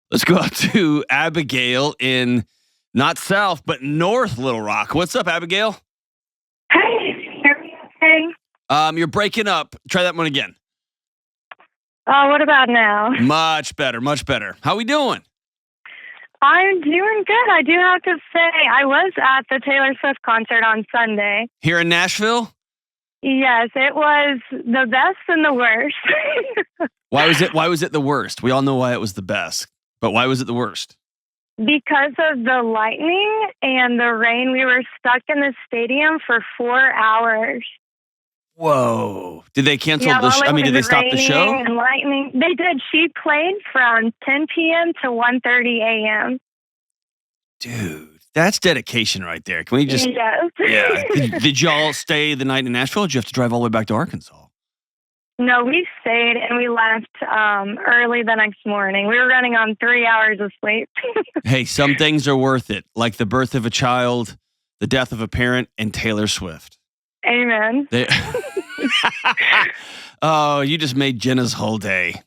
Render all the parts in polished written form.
Let's go up to Abigail in not South, but North Little Rock. What's up, Abigail? Hey, hear me okay? You're breaking up. Try that one again. Oh, what about now? Much better, much better. How we doing? I'm doing good. I do have to say, I was at the Taylor Swift concert on Sunday. Here in Nashville? Yes, it was the best and the worst. Why was it the worst? We all know why it was the best, but why was it the worst? Because of the lightning and the rain, we were stuck in the stadium for 4 hours. Whoa. Did they cancel did they stop the show? And lightning. They did. She played from 10 p.m. to 1:30 a.m. Dude, that's dedication right there. Can we just... Yes. Yeah. Did y'all stay the night in Nashville, or did you have to drive all the way back to Arkansas? No, we stayed and we left early the next morning. We were running on 3 hours of sleep. Hey, some things are worth it, like the birth of a child, the death of a parent, and Taylor Swift. Amen. Oh, you just made Jenna's whole day.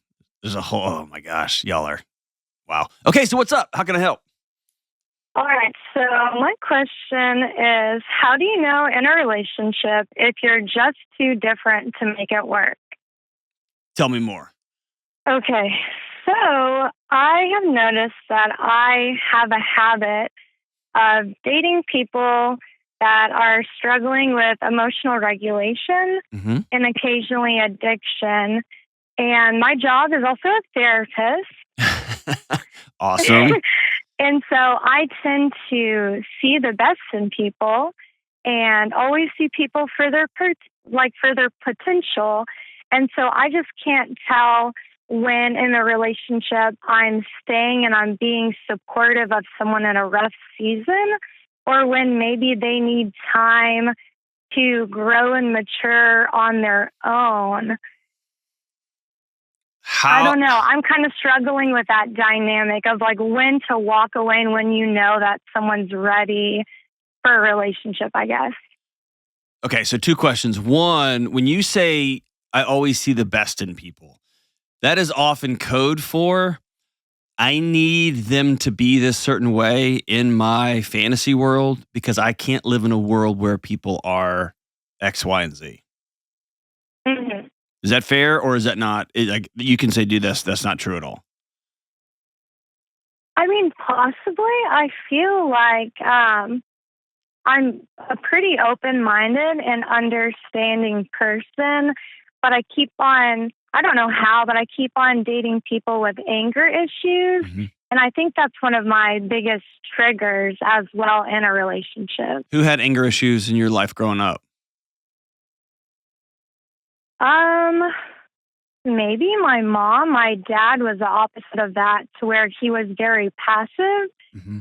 Oh my gosh, y'all are, wow. Okay, so what's up? How can I help? All right, so my question is, how do you know in a relationship if you're just too different to make it work? Tell me more. Okay, so I have noticed that I have a habit of dating people that are struggling with emotional regulation and occasionally addiction. And my job is also a therapist. Awesome. And so I tend to see the best in people and always see people for their potential. And so I just can't tell when in a relationship I'm staying and I'm being supportive of someone in a rough season, or when maybe they need time to grow and mature on their own. I don't know. I'm kind of struggling with that dynamic of like when to walk away and when you know that someone's ready for a relationship, I guess. Okay, so 2 questions. One, when you say I always see the best in people, that is often code for I need them to be this certain way in my fantasy world because I can't live in a world where people are X, Y, and Z. Mm-hmm. Is that fair, or is that not? Like you can say, "Do this." That's not true at all. I mean, possibly. I feel like I'm a pretty open-minded and understanding person, but I keep on. I don't know how, but I keep on dating people with anger issues. Mm-hmm. And I think that's one of my biggest triggers as well in a relationship. Who had anger issues in your life growing up? Maybe my mom. My dad was the opposite of that, to where he was very passive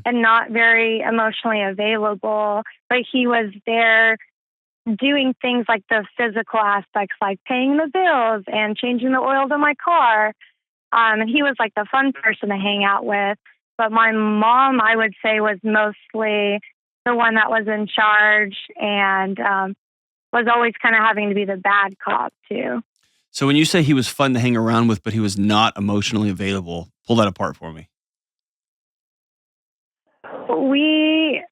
and not very emotionally available, but he was there doing things like the physical aspects, like paying the bills and changing the oil to my car. And he was like the fun person to hang out with. But my mom, I would say, was mostly the one that was in charge and was always kind of having to be the bad cop too. So when you say he was fun to hang around with, but he was not emotionally available, pull that apart for me. We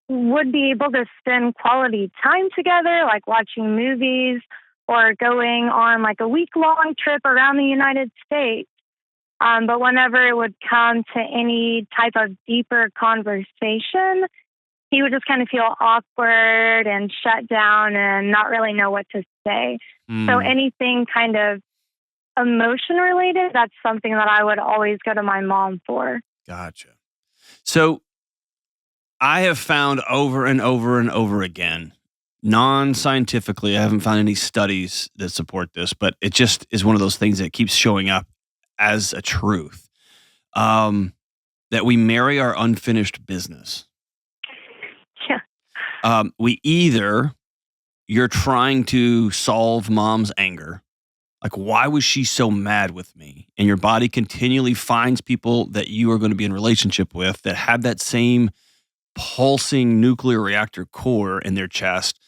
would be able to spend quality time together, like watching movies or going on like a week-long trip around the United States. But whenever it would come to any type of deeper conversation, he would just kind of feel awkward and shut down and not really know what to say. So anything kind of emotion related, that's something that I would always go to my mom for. Gotcha. So I have found over and over and over again, non-scientifically, I haven't found any studies that support this, but it just is one of those things that keeps showing up as a truth, that we marry our unfinished business. Yeah. You're trying to solve mom's anger. Like, why was she so mad with me? And your body continually finds people that you are going to be in relationship with that have that same pulsing nuclear reactor core in their chest.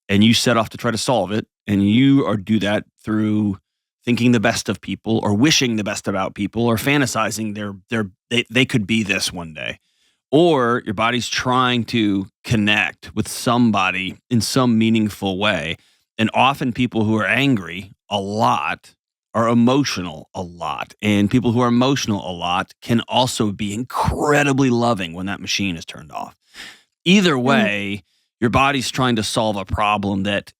And you set off to try to solve it. And you do that through thinking the best of people or wishing the best about people or fantasizing they could be this one day. Or your body's trying to connect with somebody in some meaningful way. And often people who are angry a lot are emotional a lot. And people who are emotional a lot can also be incredibly loving when that machine is turned off. Either way, your body's trying to solve a problem that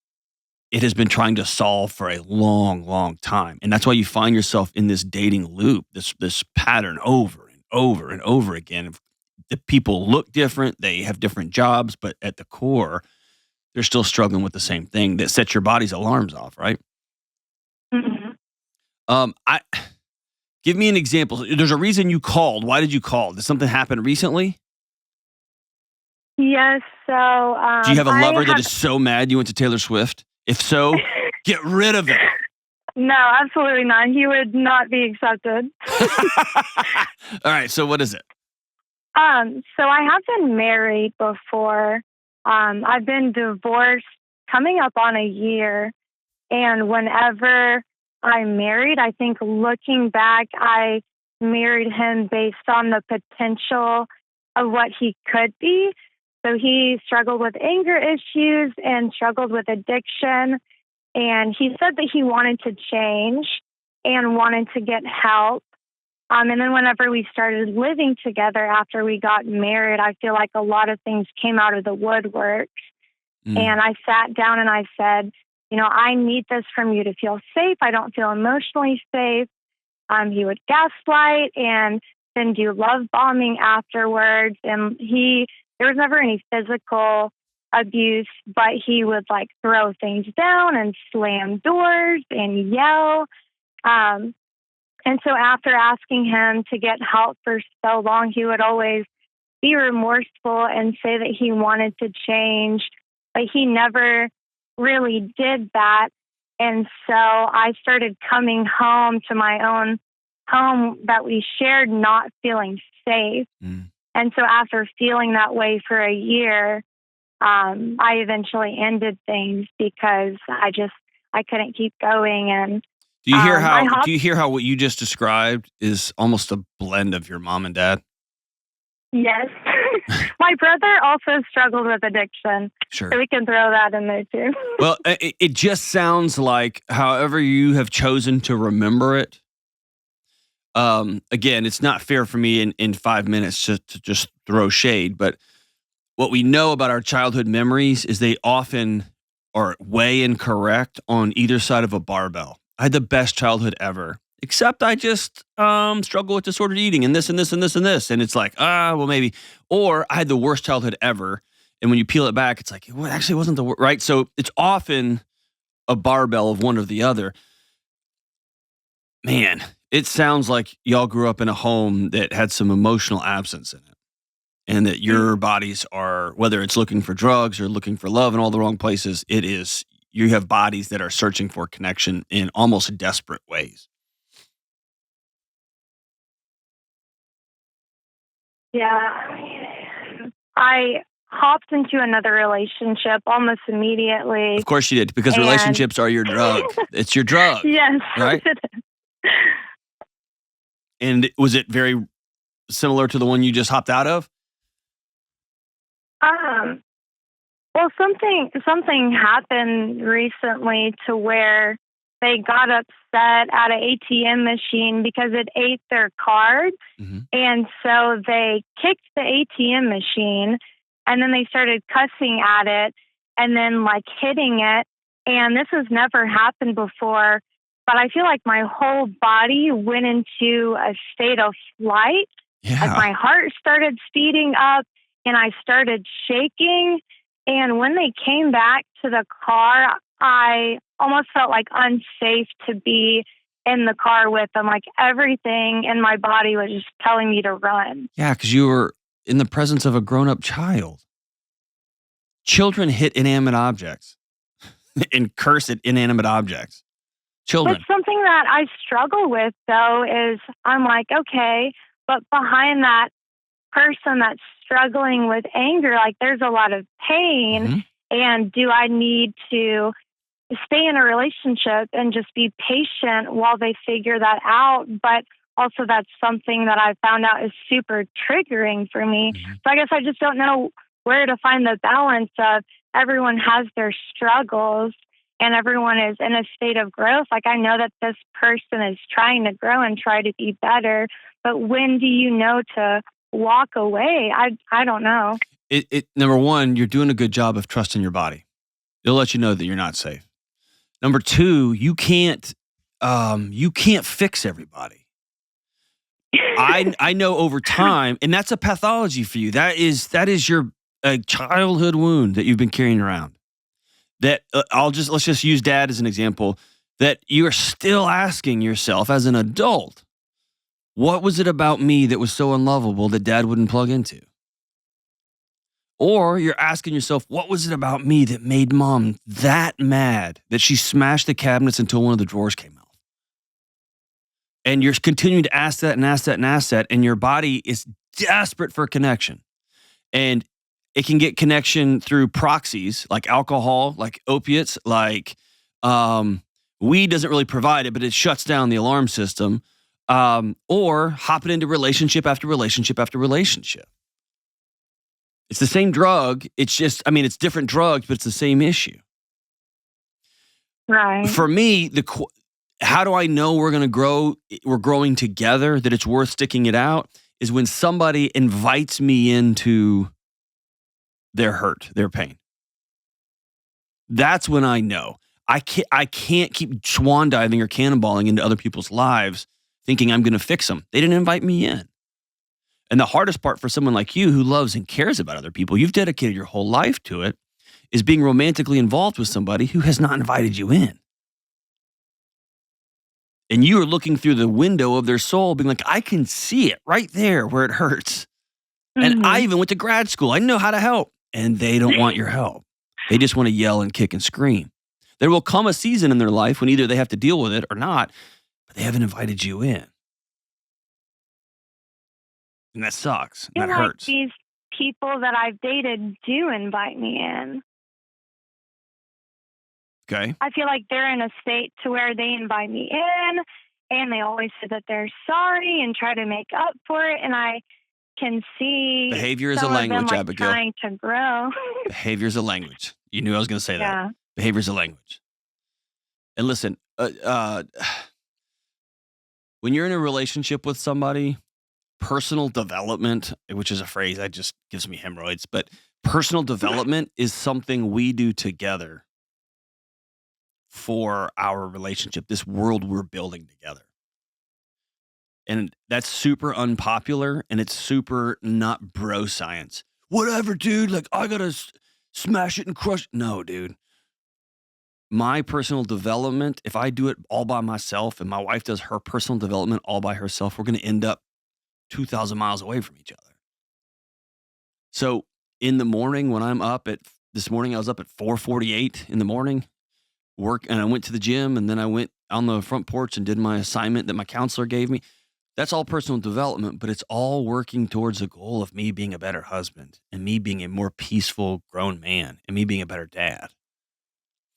it has been trying to solve for a long, long time. And that's why you find yourself in this dating loop, this pattern over and over and over again. The people look different, they have different jobs, but at the core, they're still struggling with the same thing that sets your body's alarms off, right? Mm-hmm. I give me an example. There's a reason you called. Why did you call? Did something happen recently? Yes. So, do you have a lover that is so mad you went to Taylor Swift? If so, get rid of it. No, absolutely not. He would not be accepted. All right. So what is it? So I have been married before. I've been divorced coming up on a year. And whenever I'm married, I think looking back, I married him based on the potential of what he could be. So he struggled with anger issues and struggled with addiction. And he said that he wanted to change and wanted to get help. And then whenever we started living together after we got married, I feel like a lot of things came out of the woodwork. And I sat down and I said, I need this from you to feel safe. I don't feel emotionally safe. He would gaslight and then do love bombing afterwards. And there was never any physical abuse, but he would like throw things down and slam doors and yell. And so after asking him to get help for so long, he would always be remorseful and say that he wanted to change, but he never really did that. And so I started coming home to my own home that we shared, not feeling safe. And so after feeling that way for a year, I eventually ended things because I couldn't keep going. And do you hear how what you just described is almost a blend of your mom and dad? Yes. My brother also struggled with addiction. Sure. So we can throw that in there too. Well, it just sounds like however you have chosen to remember it. Again, it's not fair for me in 5 minutes to just throw shade, but what we know about our childhood memories is they often are way incorrect on either side of a barbell. I had the best childhood ever, except I just struggle with disordered eating and this and this and this and this. And it's like, well, maybe. Or I had the worst childhood ever. And when you peel it back, it's like, well, actually, it wasn't the worst, right? So it's often a barbell of one or the other. Man, it sounds like y'all grew up in a home that had some emotional absence in it. And that your bodies are, whether it's looking for drugs or looking for love in all the wrong places, you have bodies that are searching for connection in almost desperate ways. Yeah. I hopped into another relationship almost immediately. Of course you did, because relationships are your drug. It's your drug. Yes. Right? And was it very similar to the one you just hopped out of? Well, something happened recently to where they got upset at an ATM machine because it ate their cards. Mm-hmm. And so they kicked the ATM machine and then they started cussing at it and then like hitting it. And this has never happened before, but I feel like my whole body went into a state of flight. Yeah. Like my heart started speeding up and I started shaking. And when they came back to the car, I almost felt like unsafe to be in the car with them. Like everything in my body was just telling me to run. Yeah, because you were in the presence of a grown-up child. Children hit inanimate objects and curse at inanimate objects. Children. But something that I struggle with, though, is I'm like, okay, but behind that person that's struggling with anger, like there's a lot of pain. Mm-hmm. And do I need to stay in a relationship and just be patient while they figure that out. But also, that's something that I found out is super triggering for me. So I guess I just don't know where to find the balance of everyone has their struggles and everyone is in a state of growth. Like, I know that this person is trying to grow and try to be better, but when do you know to walk away? I don't know. Number one, you're doing a good job of trusting your body. It'll let you know that you're not safe. Number two, you can't fix everybody. I know over time, and that's a pathology for you. That is your childhood wound that you've been carrying around. That let's just use dad as an example. That you are still asking yourself as an adult, what was it about me that was so unlovable that dad wouldn't plug into? Or you're asking yourself, what was it about me that made mom that mad that she smashed the cabinets until one of the drawers came out? And you're continuing to ask that and ask that and ask that, and your body is desperate for connection. And it can get connection through proxies like alcohol, like opiates, like weed doesn't really provide it, but it shuts down the alarm system. Or hopping into relationship after relationship after relationship. It's the same drug. It's just, it's different drugs, but it's the same issue. Right. For me, how do I know we're going to grow, we're growing together, that it's worth sticking it out, is when somebody invites me into their hurt, their pain. That's when I know. I can't keep swan diving or cannonballing into other people's lives thinking I'm going to fix them. They didn't invite me in. And the hardest part for someone like you who loves and cares about other people, you've dedicated your whole life to it, is being romantically involved with somebody who has not invited you in. And you are looking through the window of their soul being like, I can see it right there where it hurts. And I even went to grad school. I know how to help. And they don't want your help. They just want to yell and kick and scream. There will come a season in their life when either they have to deal with it or not, but they haven't invited you in. And that sucks. And that hurts. These people that I've dated do invite me in. Okay. I feel like they're in a state to where they invite me in, and they always say that they're sorry and try to make up for it. And I can see behavior is a language, them, Abigail. Trying to grow. Behavior is a language. You knew I was going to say Yeah. that. Behavior is a language. And listen, when you're in a relationship with somebody, personal development, which is a phrase that just gives me hemorrhoids, but personal development is something we do together for our relationship, this world we're building together. And that's super unpopular, and it's super not bro science. Whatever, dude, like I gotta smash it and crush. No, dude. My personal development, if I do it all by myself and my wife does her personal development all by herself, we're going to end up 2,000 miles away from each other. So in the morning when this morning I was up at 4:48 in the morning, and I went to the gym, and then I went on the front porch and did my assignment that my counselor gave me. That's all personal development, but it's all working towards the goal of me being a better husband and me being a more peaceful grown man and me being a better dad.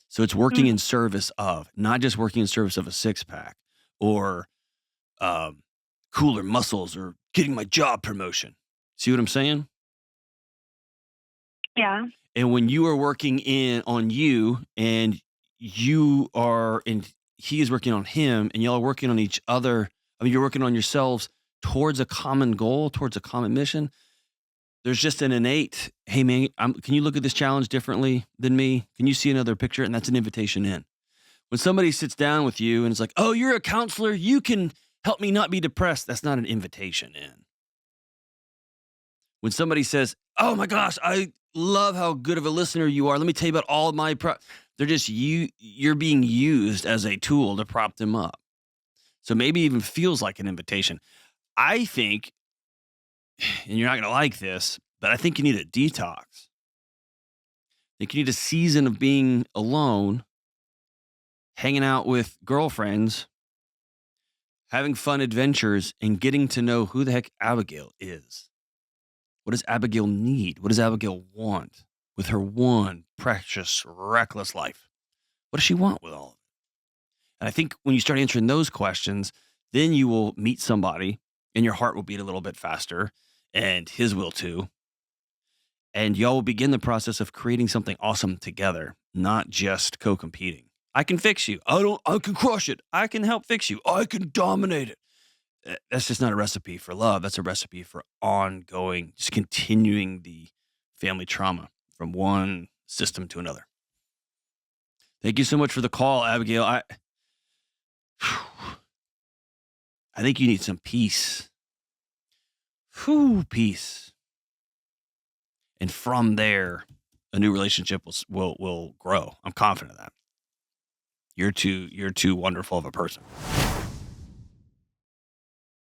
So it's working in service of, not just working in service of a six-pack or cooler muscles or getting my job promotion. See what I'm saying? Yeah. And when you are working on you, and you are, and he is working on him, and y'all are working on each other, you're working on yourselves towards a common goal, towards a common mission, there's just an innate, hey man, can you look at this challenge differently than me? Can you see another picture? And that's an invitation in. When somebody sits down with you and it's like, oh, you're a counselor, you can help me not be depressed. That's not an invitation in. When somebody says, oh my gosh, I love how good of a listener you are. Let me tell you about all of my, they're just you're being used as a tool to prop them up. So maybe even feels like an invitation. I think, and you're not going to like this, but I think you need a detox. I think you need a season of being alone, hanging out with girlfriends, having fun adventures, and getting to know who the heck Abigail is. What does Abigail need? What does Abigail want with her one precious, reckless life? What does she want with all of it? And I think when you start answering those questions, then you will meet somebody and your heart will beat a little bit faster and his will too. And y'all will begin the process of creating something awesome together, not just co-competing. I can fix you. I can crush it. I can help fix you. I can dominate it. That's just not a recipe for love. That's a recipe for ongoing, just continuing the family trauma from one system to another. Thank you so much for the call, Abigail. I think you need some peace. Peace. And from there, a new relationship will grow. I'm confident of that. You're too wonderful of a person.